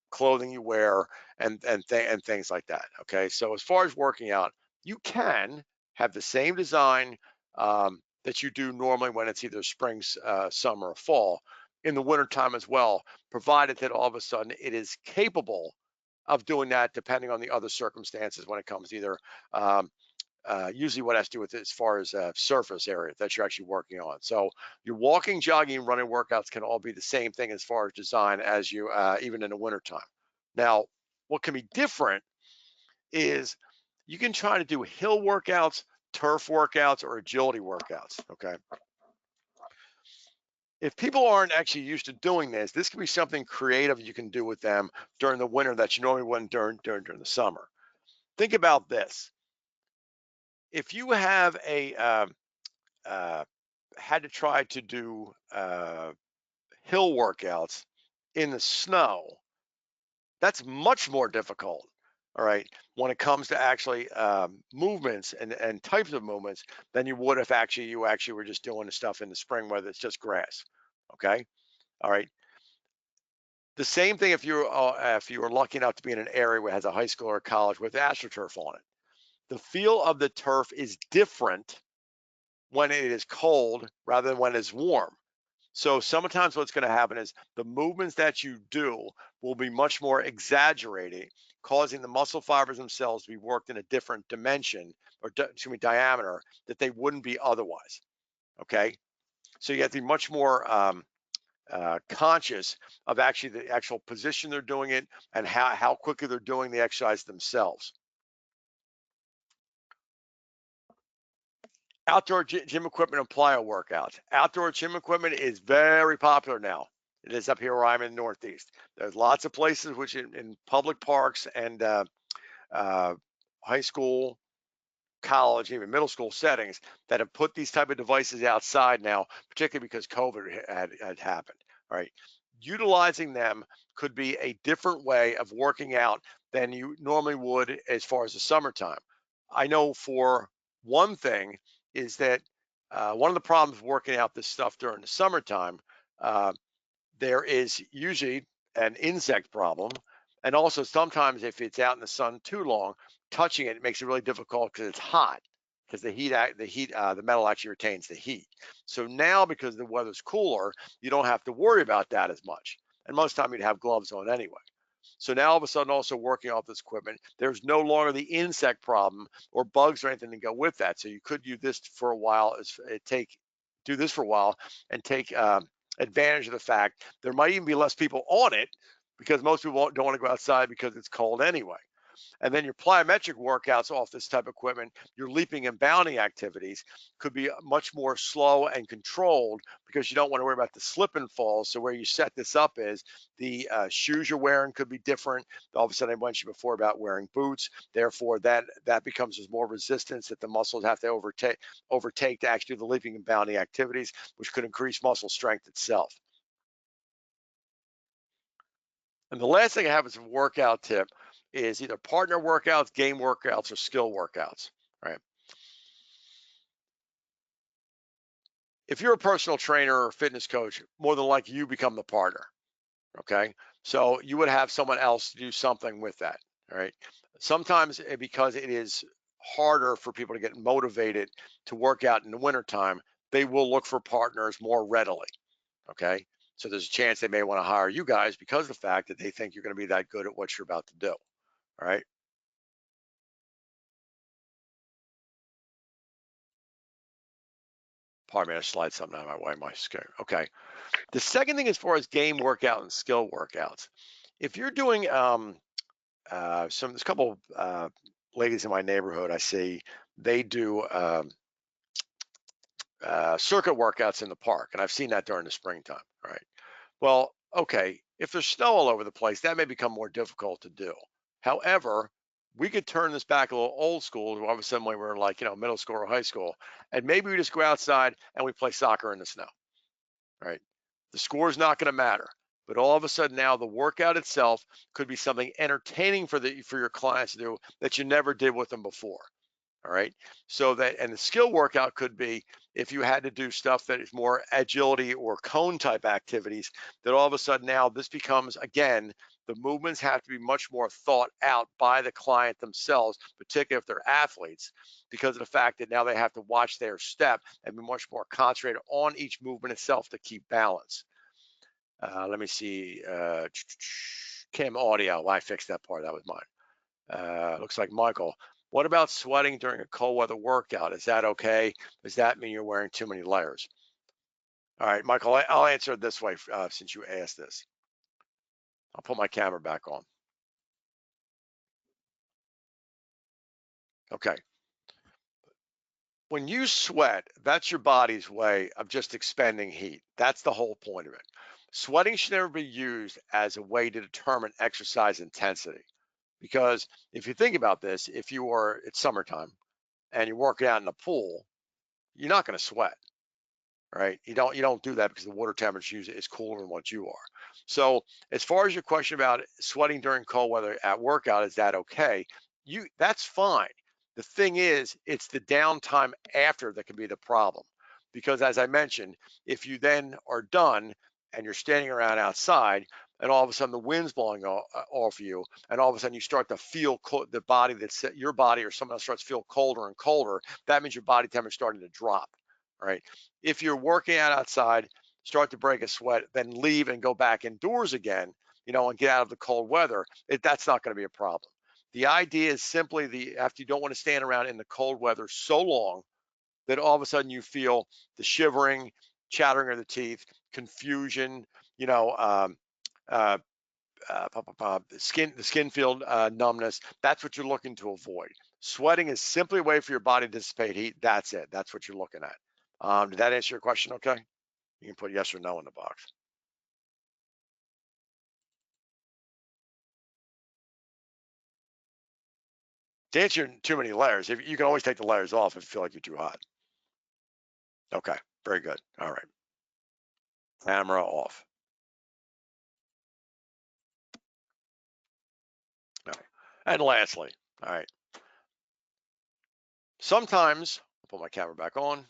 clothing you wear, and things like that. Okay, so as far as working out, you can have the same design that you do normally when it's either spring, summer, or fall in the wintertime as well, provided that all of a sudden it is capable of doing that, depending on the other circumstances when it comes to either usually what has to do with it as far as surface area that you're actually working on. So your walking, jogging, running workouts can all be the same thing as far as design as you even in the wintertime. Now, what can be different is you can try to do hill workouts, turf workouts, or agility workouts. Okay. If people aren't actually used to doing this can be something creative you can do with them during the winter that you normally wouldn't during the summer. Think about this. If you have a uh, had to try to do hill workouts in the snow, that's much more difficult all right, when it comes to actually movements and types of movements than you would if actually you actually were just doing the stuff in the spring, whether it's just grass. Okay, all right. The same thing if you were lucky enough to be in an area where it has a high school or college with astroturf on it. The feel of the turf is different when it is cold rather than when it's warm. So sometimes what's going to happen is the movements that you do will be much more exaggerated, causing the muscle fibers themselves to be worked in a different dimension or excuse me, diameter that they wouldn't be otherwise. Okay, so you have to be much more conscious of actually the actual position they're doing it and how quickly they're doing the exercise themselves. Outdoor gym equipment and plyo workouts. Outdoor gym equipment is very popular now. It is up here where I'm in the Northeast. There's lots of places which in public parks and uh, high school, college, even middle school settings that have put these type of devices outside now, particularly because COVID had happened. Right, utilizing them could be a different way of working out than you normally would as far as the summertime. I know for one thing is that one of the problems working out this stuff during the summertime, uh, there is usually an insect problem. And also sometimes if it's out in the sun too long, touching it makes it really difficult because it's hot. Because the metal actually retains the heat. So now, because the weather's cooler, you don't have to worry about that as much. And most time you'd have gloves on anyway. So now all of a sudden, also working off this equipment, there's no longer the insect problem or bugs or anything to go with that. So you could use this for a while, do this for a while and take advantage of the fact there might even be less people on it because most people don't want to go outside because it's cold anyway. And then your plyometric workouts off this type of equipment, your leaping and bounding activities could be much more slow and controlled because you don't want to worry about the slip and fall. So where you set this up is the shoes you're wearing could be different. All of a sudden, I mentioned before about wearing boots. Therefore, that becomes as more resistance that the muscles have to overtake to actually do the leaping and bounding activities, which could increase muscle strength itself. And the last thing I have as a workout tip is either partner workouts, game workouts, or skill workouts. Right. If you're a personal trainer or fitness coach, more than likely you become the partner. Okay. So you would have someone else do something with that. All right. Sometimes because it is harder for people to get motivated to work out in the wintertime, they will look for partners more readily. Okay. So there's a chance they may want to hire you guys because of the fact that they think you're going to be that good at what you're about to do. All right. Pardon me, I slide something out of my way, my screen. Okay. The second thing, as far as game workout and skill workouts, if you're doing there's a couple ladies in my neighborhood I see they do circuit workouts in the park, and I've seen that during the springtime. Right. Well, okay, if there's snow all over the place, that may become more difficult to do. However, we could turn this back a little old school. All of a sudden, when we were like middle school or high school, and maybe we just go outside and we play soccer in the snow. Right? The score is not going to matter. But all of a sudden now the workout itself could be something entertaining for your clients to do that you never did with them before. All right. So that, and the skill workout could be if you had to do stuff that is more agility or cone type activities, that all of a sudden now this becomes, again, the movements have to be much more thought out by the client themselves, particularly if they're athletes, because of the fact that now they have to watch their step and be much more concentrated on each movement itself to keep balance. Let me see. Cam audio. Well, I fixed that part. That was mine. Looks like Michael. What about sweating during a cold weather workout? Is that okay? Does that mean you're wearing too many layers? All right, Michael, I'll answer it this way since you asked this. I'll put my camera back on. Okay. When you sweat, that's your body's way of just expending heat. That's the whole point of it. Sweating should never be used as a way to determine exercise intensity. Because if you think about this, if you are, it's summertime and you're working out in a pool, you're not going to sweat. right? You don't do that because the water temperature is cooler than what you are. So as far as your question about sweating during cold weather at workout, is that okay? That's fine. The thing is, it's the downtime after that can be the problem. Because as I mentioned, if you then are done and you're standing around outside and all of a sudden the wind's blowing off you and all of a sudden you start to feel the body that's your body or someone else starts to feel colder and colder, that means your body temperature is starting to drop, right? If you're working out outside, start to break a sweat, then leave and go back indoors again, and get out of the cold weather, that's not going to be a problem. The idea is simply after you don't want to stand around in the cold weather so long that all of a sudden you feel the shivering, chattering of the teeth, confusion, you know, uh, the skin field numbness. That's what you're looking to avoid. Sweating is simply a way for your body to dissipate heat. That's it. That's what you're looking at. Did that answer your question? Okay. You can put yes or no in the box. To answer too many layers, if you can always take the layers off if you feel like you're too hot. Okay. Very good. All right. Camera off. All right. And lastly, all right. Sometimes I'll put my camera back on.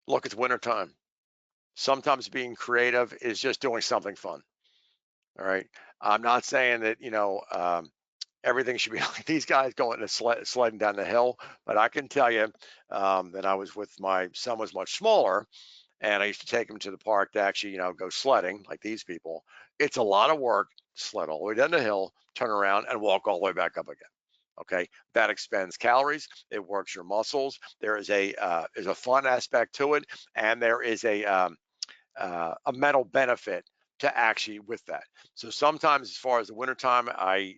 Look, it's winter time. Sometimes being creative is just doing something fun. All right. I'm not saying that, everything should be like these guys going to sledding down the hill, but I can tell you that I was with my son was much smaller, and I used to take him to the park to actually, go sledding like these people. It's a lot of work to sled all the way down the hill, turn around, and walk all the way back up again. Okay, that expends calories. It works your muscles. There is a fun aspect to it, and there is a mental benefit to actually with that. So sometimes, as far as the wintertime,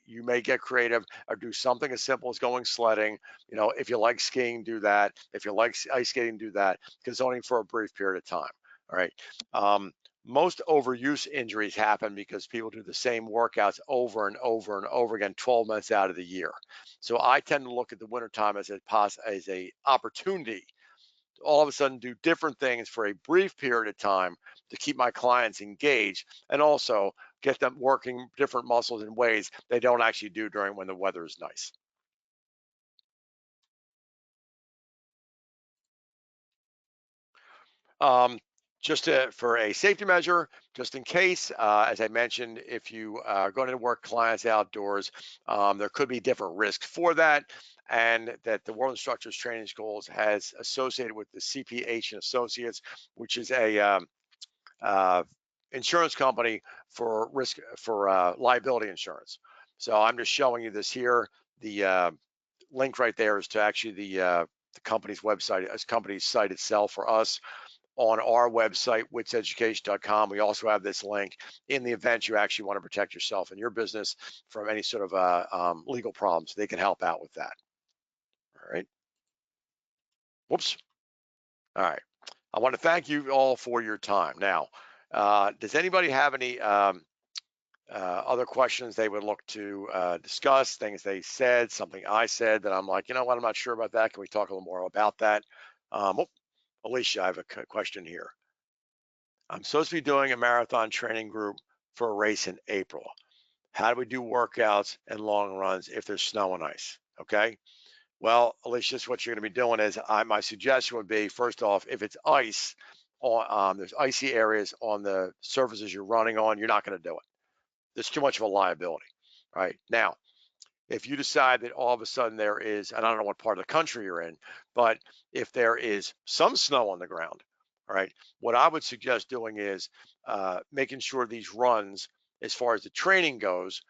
you may get creative or do something as simple as going sledding. If you like skiing, do that. If you like ice skating, do that. Because only for a brief period of time. All right. Um, most overuse injuries happen because people do the same workouts over and over and over again 12 months out of the year. So I tend to look at the wintertime as a opportunity all of a sudden do different things for a brief period of time to keep my clients engaged and also get them working different muscles in ways they don't actually do during when the weather is nice. Um, for a safety measure, just in case, as I mentioned, if you are going to work clients outdoors, there could be different risks for that. And that the World Instructors Training Schools has associated with the CPH and Associates, which is a uh, insurance company for risk for liability insurance. So I'm just showing you this here. The link right there is to actually the company's website, as company's site itself for us on our website, witseducation.com. We also have this link in the event you actually want to protect yourself and your business from any sort of legal problems. They can help out with that. All right. Whoops. All right. I want to thank you all for your time. Now, does anybody have any other questions they would look to discuss, things they said, something I said that I'm like, you know what, I'm not sure about that. Can we talk a little more about that? Oh, Alicia, I have a question here. I'm supposed to be doing a marathon training group for a race in April. How do we do workouts and long runs if there's snow and ice? Okay. Well, Alicia, this what you're going to be doing is my suggestion would be first off, if it's ice, there's icy areas on the surfaces you're running on, you're not going to do it. There's too much of a liability. Right now, if you decide that all of a sudden there is, and I don't know what part of the country you're in, but if there is some snow on the ground, all right, what I would suggest doing is making sure these runs, as far as the training goes,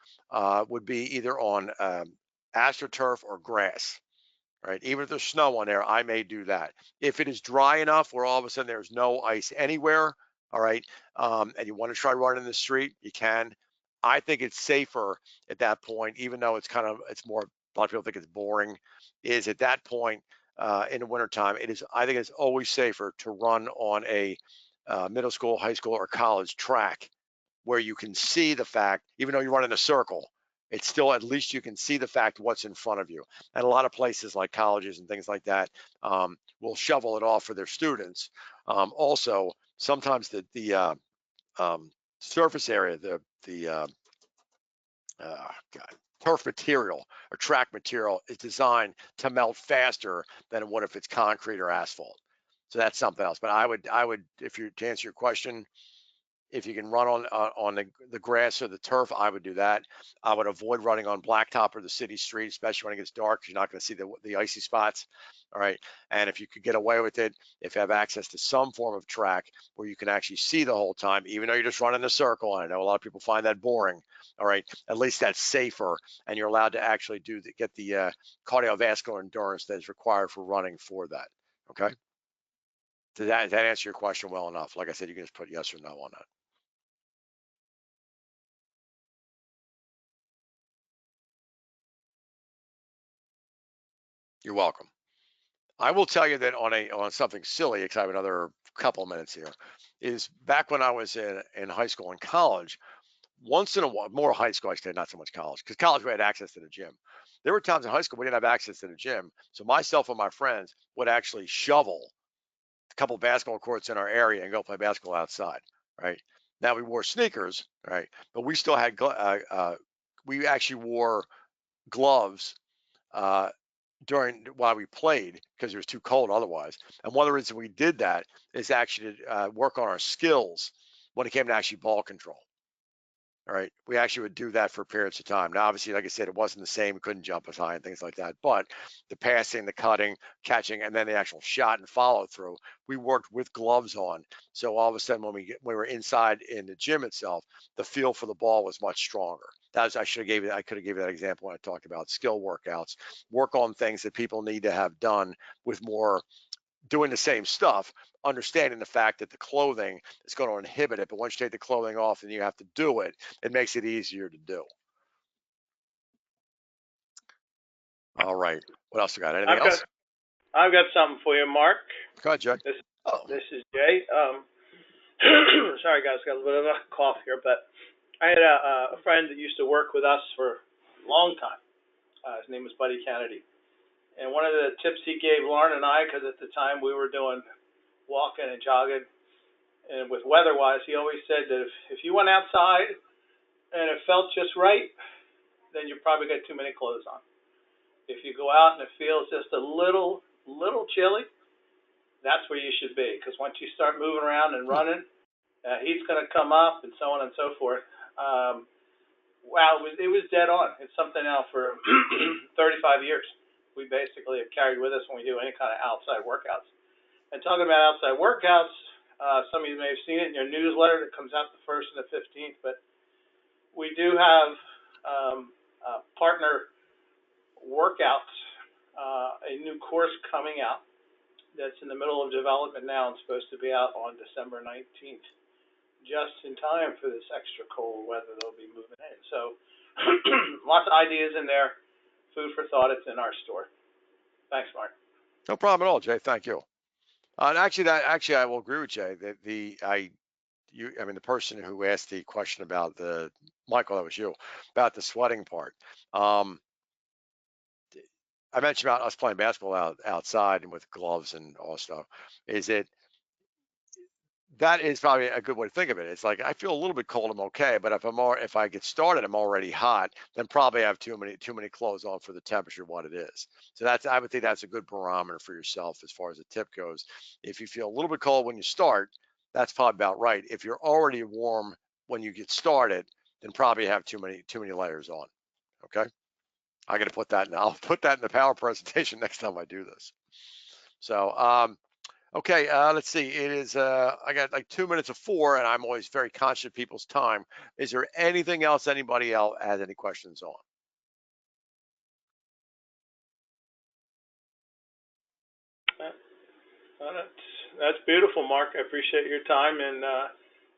would be either on astroturf or grass, right? Even if there's snow on there, I may do that. If it is dry enough where all of a sudden there's no ice anywhere, all right, and you want to try running in the street, you can. I think it's safer at that point, even though it's more, a lot of people think it's boring, is at that point in the wintertime, I think it's always safer to run on a middle school, high school, or college track where you can see the fact, even though you run in a circle, It's still, at least you can see the fact what's in front of you. And a lot of places like colleges and things like that will shovel it off for their students. Also, sometimes the surface area, God, turf material or track material is designed to melt faster than what if it's concrete or asphalt. So that's something else. But I would, if you to answer your question, if you can run on the grass or the turf, I would do that. I would avoid running on blacktop or the city street, especially when it gets dark, because you're not going to see the icy spots. All right. And if you could get away with it, if you have access to some form of track where you can actually see the whole time, even though you're just running a circle, and I know a lot of people find that boring. All right. At least that's safer, and you're allowed to actually get the cardiovascular endurance that is required for running for that. Okay. Did that answer your question well enough? Like I said, you can just put yes or no on that. You're welcome. I will tell you that on something silly, because I have another couple of minutes here, is back when I was in high school and college, once in a while, more high school, I say, not so much college, because college we had access to the gym. There were times in high school we didn't have access to the gym, so myself and my friends would actually shovel a couple basketball courts in our area and go play basketball outside. Right now we wore sneakers, right, but we still had we actually wore gloves uh, while we played because it was too cold otherwise. And one of the reasons we did that is actually to work on our skills when it came to actually ball control. All right, we actually would do that for periods of time. Now, obviously, like I said, it wasn't the same. We couldn't jump as high and things like that. But the passing, the cutting, catching, and then the actual shot and follow through, we worked with gloves on. So all of a sudden, when we were inside in the gym itself, the feel for the ball was much stronger. I should have gave it. I could have gave you that example when I talked about skill workouts. Work on things that people need to have done with more doing the same stuff, understanding the fact that the clothing is going to inhibit it. But once you take the clothing off and you have to do it, it makes it easier to do. All right. What else you got? Anything I've got else? I've got something for you, Mark. Go ahead, Jay. This Oh, this is Jay. Sorry guys, got a little bit of a cough here, but I had a friend that used to work with us for a long time. His name was Buddy Kennedy, and one of the tips he gave Lauren and I, because at the time we were doing walking and jogging, and with weather-wise, he always said that if you went outside and it felt just right, then you probably got too many clothes on. If you go out and it feels just a little chilly, that's where you should be. Because once you start moving around and running, heat's going to come up and so on and so forth. Wow, it was dead on. It's something now for 35 years. We basically have carried with us when we do any kind of outside workouts. And talking about outside workouts, some of you may have seen it in your newsletter that comes out the 1st and the 15th, but we do have partner workouts, a new course coming out that's in the middle of development now and supposed to be out on December 19th, just in time for this extra cold weather that'll be moving in. So lots of ideas in there, food for thought. It's in our store. Thanks, Mark. no problem at all, Jay. Thank you. And actually, I will agree with Jay that I mean, the person who asked the question about Michael, that was you, about the sweating part. Um, I mentioned about us playing basketball outside and with gloves and all stuff. Is it that is probably a good way to think of it. It's like I feel a little bit cold, I'm okay, but if I get started, I'm already hot, then probably I have too many clothes on for the temperature what it is. So I would think that's a good barometer for yourself as far as a tip goes. If you feel a little bit cold when you start, that's probably about right. If you're already warm when you get started, then probably have too many layers on. Okay. I got to put that in. I'll put that in the power presentation next time I do this. So, okay, let's see. It is, I got like 2 minutes of 4, and I'm always very conscious of people's time. Is there anything else anybody else has any questions on? That's beautiful, Mark. I appreciate your time and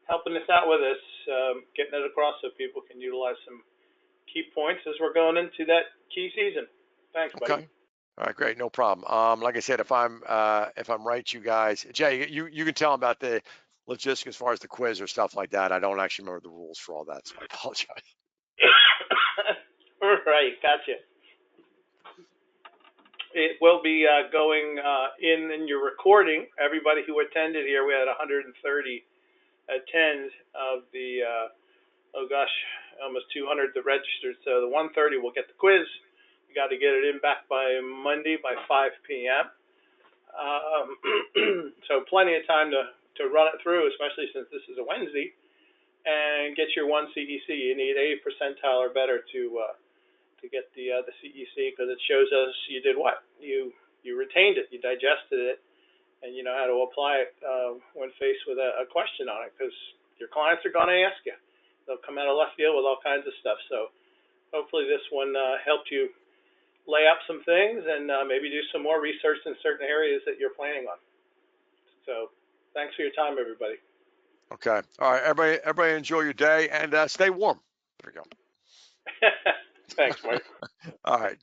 helping us out with this, getting it across so people can utilize some key points as we're going into that key season. Thanks, buddy. Okay. All right, great, no problem. Like I said, if I'm right, you guys, Jay, you can tell them about the logistics as far as the quiz or stuff like that. I don't actually remember the rules for all that, so I apologize. Right, gotcha. It will be going in your recording. Everybody who attended here, we had 130 attend of the, oh gosh, almost 200 that registered. So the 130 will get the quiz. You got to get it in back by Monday by 5 p.m. So plenty of time to run it through, especially since this is a Wednesday, and get your one CEC. You need 80 percentile or better to get the CEC, because it shows us you did what? You retained it, you digested it, and you know how to apply it when faced with a question on it, because your clients are going to ask you. They'll come out of left field with all kinds of stuff. So hopefully this one helped you lay out some things and maybe do some more research in certain areas that you're planning on. So thanks for your time, everybody. Okay. All right. Everybody enjoy your day and stay warm. There we go. Thanks, Marty. All right.